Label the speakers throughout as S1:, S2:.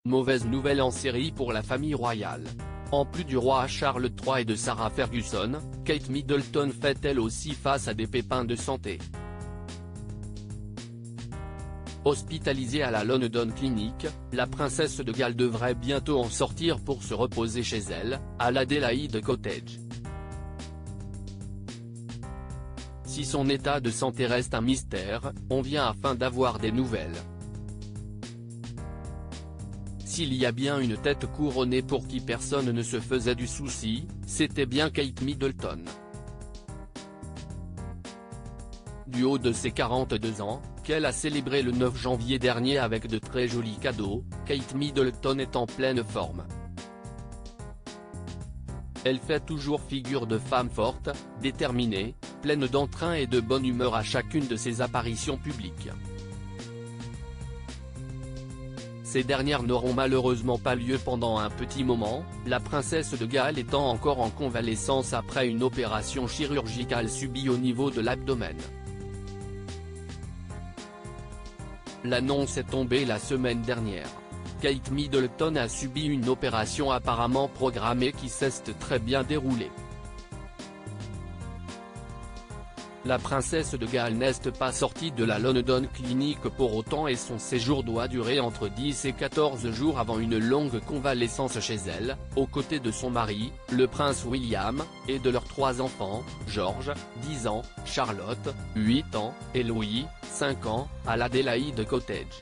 S1: Mauvaise nouvelle en série pour la famille royale. En plus du roi Charles III et de Sarah Ferguson, Kate Middleton fait elle aussi face à des pépins de santé. Hospitalisée à la London Clinic, la princesse de Galles devrait bientôt en sortir pour se reposer chez elle, à l'Adelaide Cottage. Si son état de santé reste un mystère, on vient afin d'avoir des nouvelles. S'il y a bien une tête couronnée pour qui personne ne se faisait du souci, c'était bien Kate Middleton. Du haut de ses 42 ans, qu'elle a célébré le 9 janvier dernier avec de très jolis cadeaux, Kate Middleton est en pleine forme. Elle fait toujours figure de femme forte, déterminée, pleine d'entrain et de bonne humeur à chacune de ses apparitions publiques. Ces dernières n'auront malheureusement pas lieu pendant un petit moment, la princesse de Galles étant encore en convalescence après une opération chirurgicale subie au niveau de l'abdomen. L'annonce est tombée la semaine dernière. Kate Middleton a subi une opération apparemment programmée qui s'est très bien déroulée. La princesse de Galles n'est pas sortie de la London Clinic pour autant et son séjour doit durer entre 10 et 14 jours avant une longue convalescence chez elle, aux côtés de son mari, le prince William, et de leurs 3 enfants, George, 10 ans, Charlotte, 8 ans, et Louis, 5 ans, à l'Adelaide Cottage.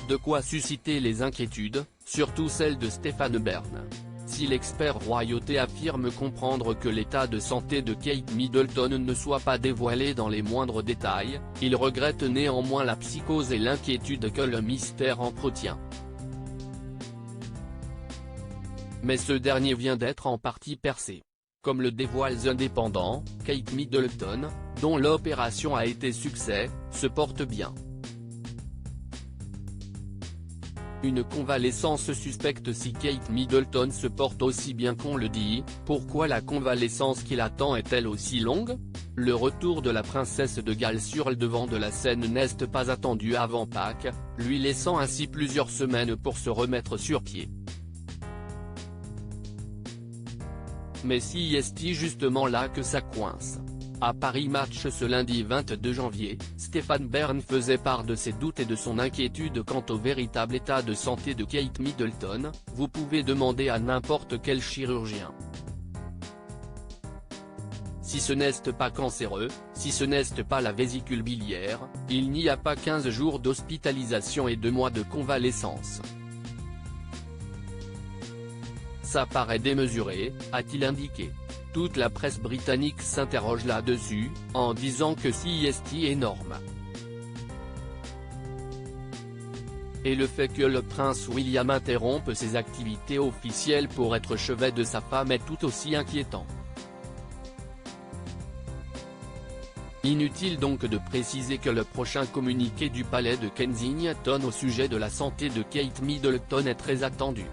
S1: De quoi susciter les inquiétudes, surtout celles de Stephen Byrne. Si l'expert royauté affirme comprendre que l'état de santé de Kate Middleton ne soit pas dévoilé dans les moindres détails, il regrette néanmoins la psychose et l'inquiétude que le mystère entretient. Mais ce dernier vient d'être en partie percé. Comme le dévoile The Independent, Kate Middleton, dont l'opération a été succès, se porte bien. Une convalescence suspecte. Si Kate Middleton se porte aussi bien qu'on le dit, pourquoi la convalescence qui l'attend est-elle aussi longue? Le retour de la princesse de Galles sur le devant de la scène n'est pas attendu avant Pâques, lui laissant ainsi plusieurs semaines pour se remettre sur pied. Mais si est-il justement là que ça coince? À Paris Match ce lundi 22 janvier, Stephen Byrne faisait part de ses doutes et de son inquiétude quant au véritable état de santé de Kate Middleton. Vous pouvez demander à n'importe quel chirurgien. Si ce n'est pas cancéreux, si ce n'est pas la vésicule biliaire, il n'y a pas 15 jours d'hospitalisation et 2 mois de convalescence. Ça paraît démesuré, a-t-il indiqué. Toute la presse britannique s'interroge là-dessus, en disant que c'est énorme. Et le fait que le prince William interrompe ses activités officielles pour être chevet de sa femme est tout aussi inquiétant. Inutile donc de préciser que le prochain communiqué du palais de Kensington au sujet de la santé de Kate Middleton est très attendu.